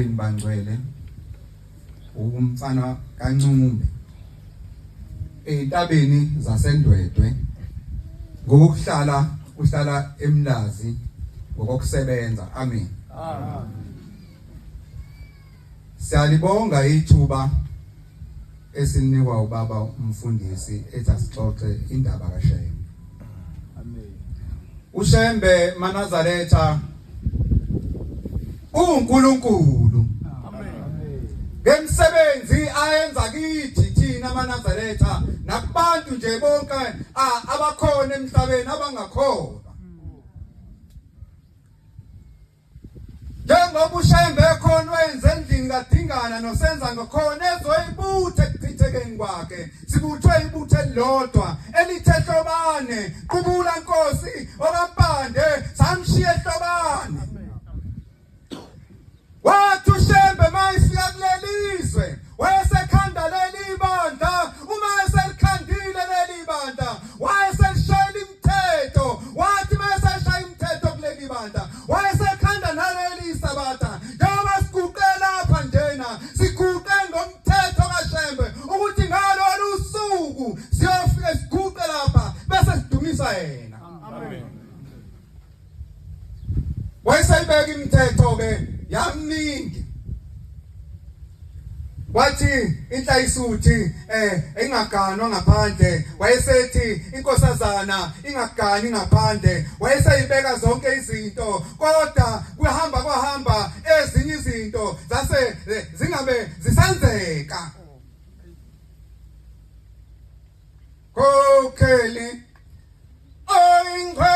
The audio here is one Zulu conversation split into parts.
bangcwele umfana kaNcumbe entabeni zaseNdwedwe ngokuhlala uhlala eMlazi ngokusebenza. Amen. Siyalibonga ithuba esinikwa ubaba umfundisi ethi asixoxe indaba kaShembe. Amen. uShembe Manazaretha uNkulunkulu. Amen. Ngemsebenzi ayenza kithi thina Manazaretha nakubantu nje bonke abakhona emhlabeni abangakhona. Njengoba uShembe ekhona wenza endlini kaDingana nosenza ngakhona ezoyibuthe ekuchithekeni kwakhe. Sibuthwe ibuthe elilodwa elithe Hlobane, Qubula Nkosi okaMpande samshiya eHlobane. Wathi uShembe mayifika kulelizwe wayesekhanda leli bandla, uma eselikhandile leli bandla wayeselishayela imithetho. Wathi mayeseshaya imithetho kuleli bandla wayesekhanda naleli Sabatha. Njengoba siguqe lapha njena siguqe ngomthetho kaShembe ukuthi ngalolu suku siyofika siguqe lapha bese sidumisa yena. Amen. Wayesayibeka imithetho ke yamningi. Wathi inhlayisuthi engaganwa ngaphandle, wayesethi inkosazana ingagani ngaphandle, wayesayibeka zonke izinto. Kodwa kwahamba ezinye izinto zase zingabe zisenzeka. Kokheli oyingwe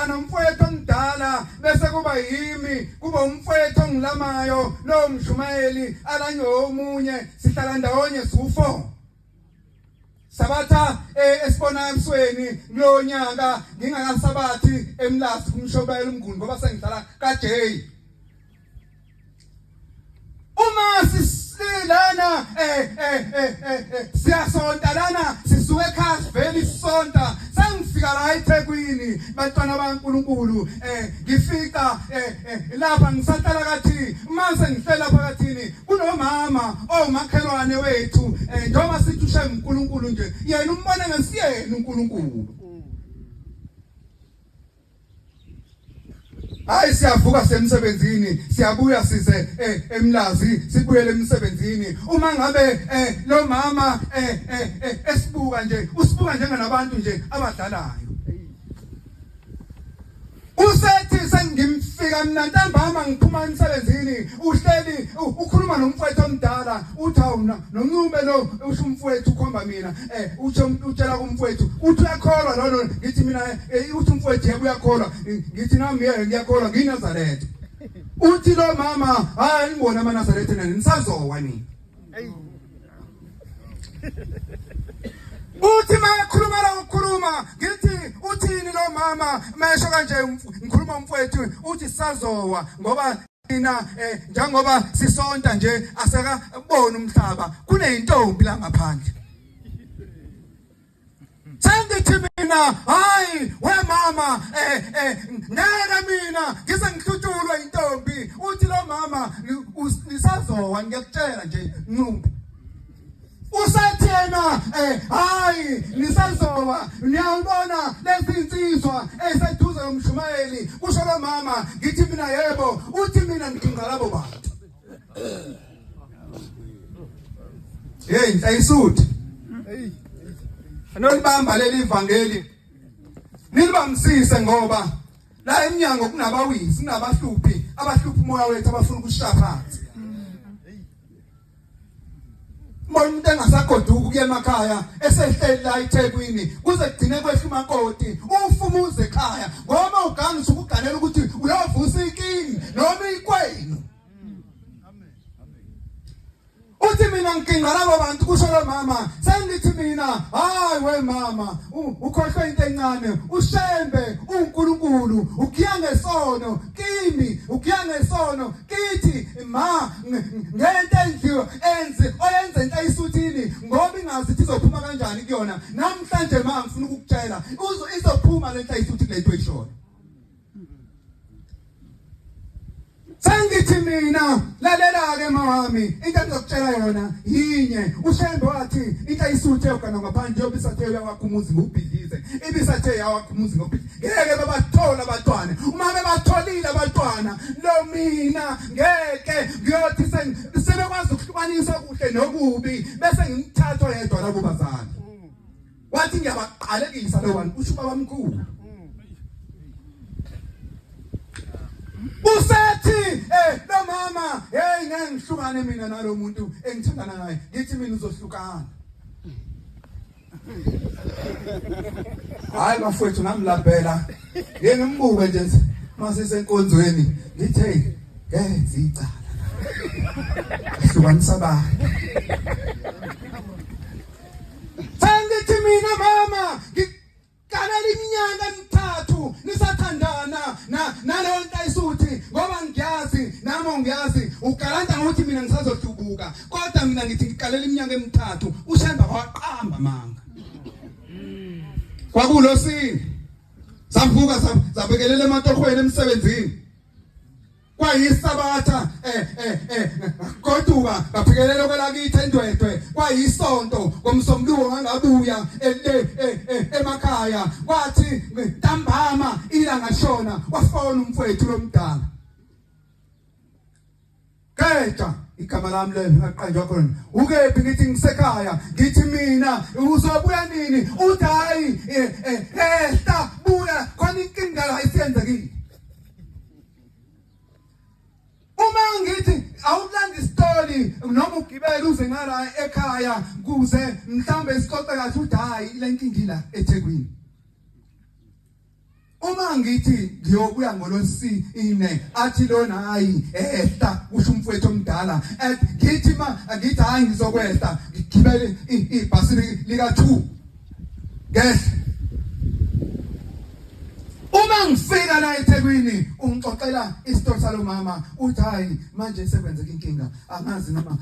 nomfowethu omdala bese kuba yimi, kuba umfowethu ongilamayo lo Mshumayeli alanye omunye, sihlala ndawonye siwu4. Sabatha esibona emsweni lo nyaka ngingakasabathi eMlazi kumshobayela umnguni ngoba sengihlala kaJay. Uma sisilana siyasonta lana sisuke ekhaya sivela isonta sengifika la eThekwini bantwana baNkulunkulu ngifika lapha ngisahlala kathi mase ngihlela phakathini kunomama omakhelwane wethu njengoba sithi uShembe uNkulunkulu nje yena umbone ngesiyena uNkulunkulu. Hayi siyavuka semsebenzini siyabuya size eMlazi sibuyele emsebenzini. Uma ngabe lo mama esibuka nje usibuka njengenabantu nje abadlalayo. Usethi sengimfika mina ntambama ngiphuma emsebenzini uhleli ukhuluma nomfowethu omdala uthi awuna noNcumbe lo usho umfowethu ukhomba mina utshela kumfowethu uthi uyakholwa lo ngithi mina uthi umfowethu yebo uyakholwa ngithi nami ngiyakholwa ngiNazaretha. Uthi lo mama hayi ngibona amaNazaretha nani nisazowa nini. uthi mayekhuluma la ukukhuluma ngithi uthini lo mama mesho kanje ngikhuluma umfowethu uthi sazowa ngoba thina njengoba sisonta nje asekabona umhlaba kuneyintombi la ngaphandle. Sengithi mina hayi we mama ngeke mina ngise ngihluthulwe intombi uthi lo mama usazowa ngiyakutshela nje ncumbi usathi yena hayi nisazowa niyabona lezi insizwa eseduze nomshumayeli kusho lo mama ngithi mina yebo uthi mina ngidinga labo bantu hey ayisuthi anolibamba leli ivangeli nilibamsise ngoba la eminyango kunabawisi kunabahluphi abahluphi umoya wethu abafuna ukushaya phansi. Umuntu engasagoduka ukuya emakhaya esehleli la eThekwini kuze kugcine kwehla umakoti ufumuze ekhaya ngoba uganga ukuganela ukuthi uyavusa ikingi noma ikwenu. Uthi mina nginga labo bantu kusho lo mama sengithi mina hayi we mama ukhohlwe into encane ushembe uNkulunkulu ukuya ngesono kimi ukuya ngesono kithi ma ngento endliwa oyenze into ayisuthini ngoba ingazi ithi izophuma kanjani kuyona namhlanje ma ngifuna ukukutshela izophuma lento ayisuthi lento eyishona. Sengithi mina lalela ke mawami into engizokutshela yona yinye ushembe wathi into ayisuthe ukana ngaphandle yobisathe yawakhumuzi ngobhidlize ibisathe yawakhumuzi ngobhidlize ngeke babathola abantwana uma bebatholile abantwana lo mina ngeke ngiyothi sebekwazi ukuhlukanisa kuhle nokubi bese ngimthatha yedwa labo bazali wathi ngiyabaqalekisa lo bantu usho babamkhulu usethi lo mama hey ngeke ngihlukane mina nalo muntu engithandana naye ngithi mina uzohlukana hayi bafowethu namlabhela ngimbuke nje mase senkonzweni ngithe ngenza icala hlukanisa abantu sengithi mina mama ngikalela iminyaka emithathu nisathandana naleyo nto ayisuthi ngoba ngiyazi nami ngiyazi ugalanda ngokuthi mina ngisazohlubuka kodwa mina ngithi ngikalela iminyaka emithathu ushemba waqamba manga kwakulo sini savuka sabekelela ematohweni emsebenzini kwayisabatha kodwa baphekelela kwelakithi endwedwe kwayisonto komsombuluko ngangabuya emakhaya kwathi ntambama ilanga shona wafona umfowethu lomdala khetha igama lami lengaqanjwa khona ukephi ngithi ngisekhaya ngithi mina uzobuya nini uthi hayi ehla buya khona inkinga la isiyenzekile. Uma ngithi awulanda istori noma ugibela uze ngala ekhaya kuze mhlambe isixoxe kahle uthi hayi ile nkingi la eThekwini. Uma ngithi ngiyobuya ngolosine athi lona hayi ehla usho umfowethu omdala ngithi ngithi hayi ngizokwehla ngigibele ibhasi lika 2 ngehla. Uma ngifika la eThekwini ungixoxela isitori salo mama uthi hayi manje sekwenzeka inkinga angazi noma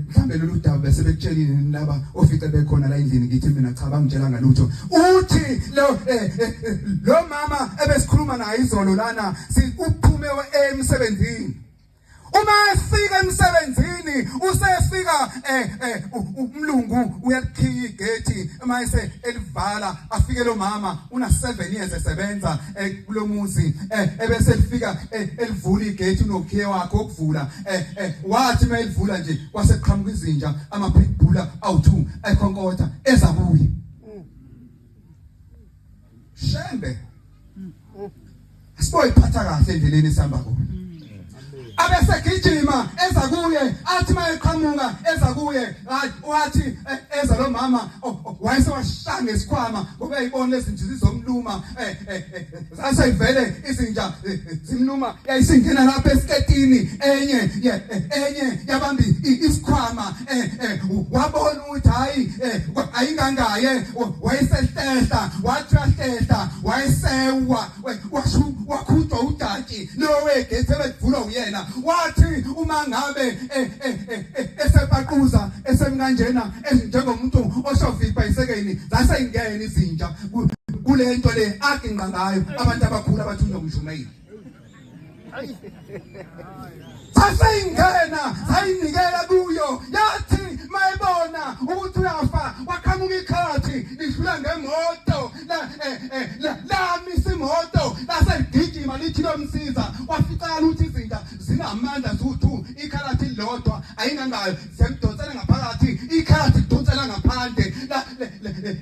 mhlambe lolu daba bese bekutshelile laba ofice bekhona la endlini ngithi mina cha bangitshela ngalutho uthi lo mama ebesikhuluma naye izolo lana uphume emsebenzini. Uma efika emsebenzini usefika umlungu uyakhiya igate mayise elivala afike lo mama una 7 years esebenza kulomuzi ebese efika elivula igate unokhiye wakhe okuvula wathi mayivula nje kwaseqhamuka izinja amapitbull awu2 ekhonkotha ezabuya shembe asiboyiphatha kahle endleleni esihamba kuyo wabe segijima eza kuye athi mayeqhamuka eza kuye wathi eza lo mama wayese washanga isikhwama ngoba eyibona lezi nje zizomluma zaseyivele izinja zimluma yayisingena lapha esiketini enye yabambi isikhwama wabona ukuthi hayi ayingangaye wayesehlehla wathahlela wayesewa wakhutshwa udatshi lowe gethe bevulwa uyena wathi uma ngabe esepaquza esemkanjena njengomuntu oshovipa isekeni zaseyingena izinja kule nto le aginqa ngayo abantu abakhulu abathunjwa umshumayeli saseyingena sayinikela kuyo yathi mayibona ukuthi uyafa waqhamuka ikhathi lidlula ngemoto lamisa imoto lasegijima lithi lomsiza waficala ukuthi izinja zinamandla zuthu ikhalathi lodwa ayingangayo semdonsela ngaphakathi ikhathi idonsela ngaphandle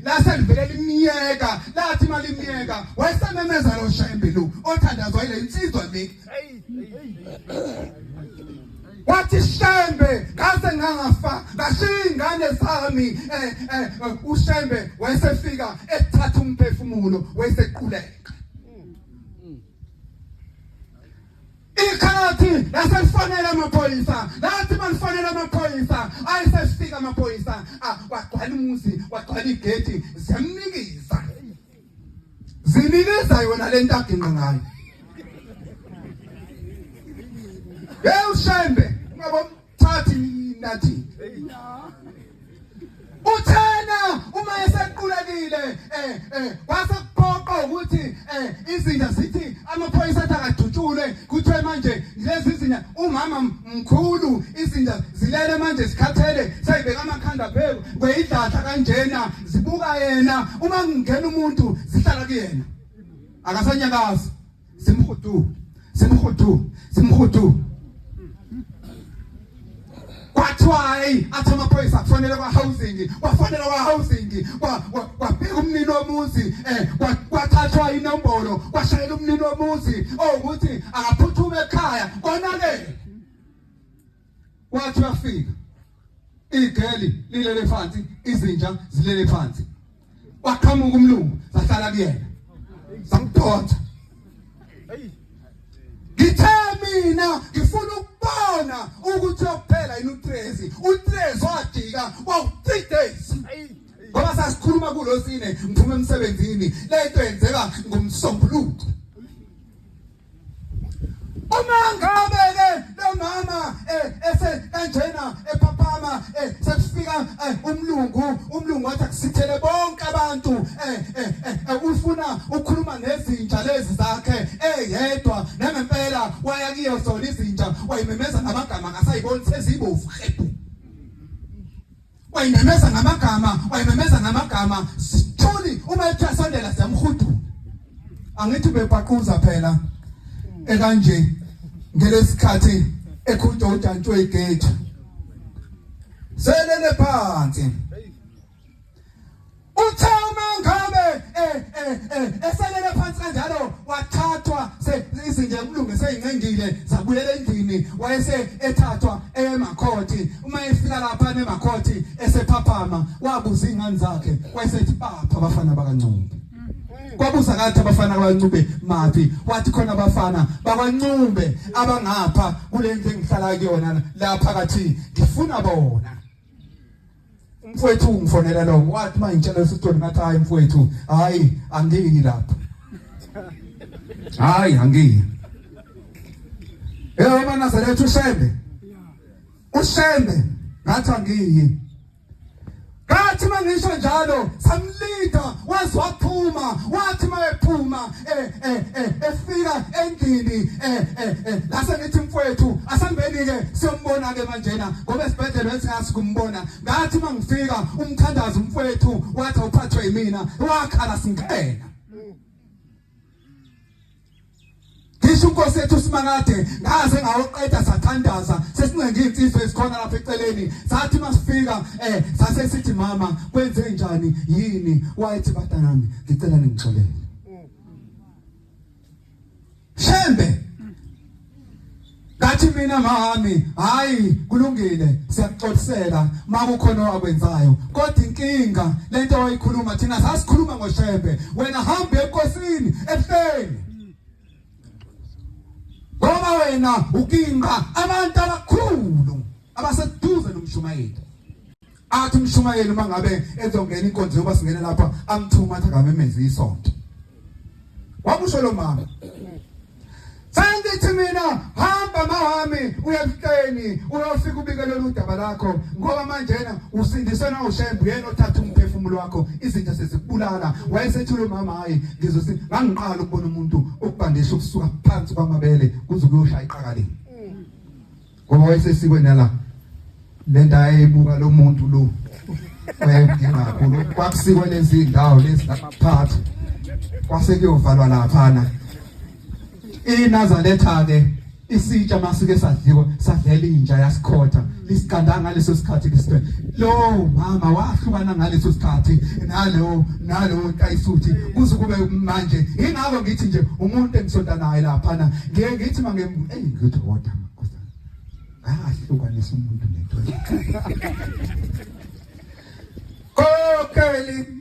laselivele limiyeka lathi malimiyeka wayesememeza lo shembe lo othandazwa ile insizwa le wathi shembe ngase ngafa ngashiya ingane zami ushembe wayesefika ethatha umphefumulo wayesequleka ikhathi lasefonela amaphoyisa lathi banifonela amaphoyisa ayesefika amaphoyisa wagcwala umuzi wagcwala igedi ziyamnikiza zinikeza yona le nto aginqa ngayo ushembe ngabomthathi nathi uthena uma esequlekile wasephoqa ukuthi izinja zithi amaphoyisa athakadutshule kuthiwe manje lezi izinja umama mkhulu izinja zilele manje zikhathele sayibeka amakhanda phezu kweyidlatha kanjena zibuka yena uma ngena umuntu zihlala kuyena akasanyakazi simhudu kwathiwayi athi amaphoyisa kufanele kwa-housing kwabheka umnini womuzi kwathathwa inombolo kwashayela umnini womuzi ukuthi angaphuthume ekhaya konakele wathi wafika igeli lilele phansi izinja zilele phansi waqhamuka umlungu zahlala kuyena zamdonsa ngithe mina ngifuna ukubona ukuthi uyophela yini uTrezi wadika wow3 days ngoba sasikhuluma kulosine ngiphume emsebenzini lento yenzeka ngomsombuluko uma ngabe lo mama kanjena ephaphama sekufika umlungu wathi akusithele bonke abantu ufuna ukukhuluma nezinja lezi zakhe eyedwa nangempela waya kiyo zona izinja wayimemeza ngamagama ngasayibona sezibovu hebu wayimemeza ngamagama sithuli uma ethasondela siyamhudu angithi bepaquza phela ekanje ngelesikhathi ekhutshwa uJantshwe igate selele phansi uthama ngabe eselele phansi kanjalo wathathwa izinja umlungu seyingcengile zabuyela endlini wayese ethathwa emakhothi uma efika lapha emakhothi esephaphama wabuza ingane zakhe wayesethi bapha abafana bakaNcube kwabuza kathi abafana bakaNcube mathi wathi khona abafana bakaNcube abangapha kule ndlu engihlala kuyona lapha kathi ngifuna bona mfowethu ngifonela lo wathi mangitshela isithoni ngathi hayi mfowethu hayi angiki lapha hayi angiki Nazaretha ushembe ngathi angiki kathi mangisho njalo samlinda wazi waphuma wathi mayephuma efika endlini lase ngithi mfowethu asambeni ke siyombona ke manjena ngoba esibhedlela wesingasi kumbona ngathi mangifika umthandazo mfowethu wathi uphathwe yimina wakhala singena Ngisho Nkosi yethu Simangade ngaze ngawoqeda sathandaza sesincenga insizwe esikhona lapha eceleni sathi masifika sase sithi mama kwenze njani yini wayethi batanami ngicela ningixolele Shembe ngathi mina mami hayi kulungile siyakuxolisela makukhona akwenzayo kodwa inkinga lento oyikhuluma thina sasikhuluma ngoshembe wena hamba enkosini ebuhleni ngoba wena ukinga abantu abakhulu abaseduze nomshumayeli athi umshumayeli mangabe ezongena inkonzo yoba singene lapha amthuma athi akamemeze isonto wakusho lo mama Sangithi mina hamba mawami uyebuhleni uyofika ubikelela udaba lakho ngoba manje yena usindiswe na ushembe yena othatha umphefumulo wakho izinto sezikubulala wayesethule mama hayi ngizothi ngangiqala ukubona umuntu okubandisha ukusuka phansi kwamabele kuze kuyoshaya iqakali ngoba wayesesikweni la lento ayebuka lo muntu lo wayengakakhulu kwakusikwe lezi ndawo lezi laphatha kwase kuyovalwa laphana iNazaretha ke isitsha masike sadlela inja yasikhotha lisikanda ngaleso sikhathi lisithe lo mama wahlukana ngaleso sikhathi nalo kayisuthi kuze kube manje ingakho ngithi nje umuntu engisonta naye lapha ngeke ngithi ngithi kodwa ahlukanisa umuntu lento kokeli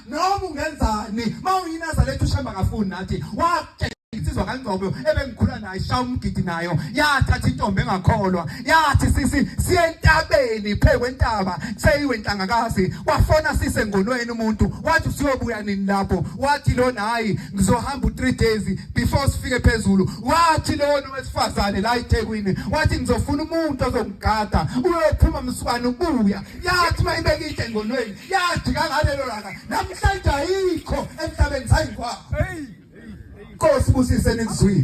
noma ungenzani mawuyinazaletha ushamba ngafuni nathi wake insizwa kaNgcobo ebengikhula naye shaya umgidi nayo yathatha intombi engakholwa yathi sisi siyentabeni phekwentaba seyiwe ntangakazi wafona sise ngonweni umuntu wathi usiyobuya nini lapho wathi lona hayi ngizohamba u3 days before sifike phezulu wathi lona wesifazane la eThekwini wathi ngizofuna umuntu ozongigada uyophuma msukwane ubuya yathi mayibeka ihle ngonweni yathi kangalelo langa namhlanje ayikho emhlabeni sayikwa Nkosi busise nikuzwile.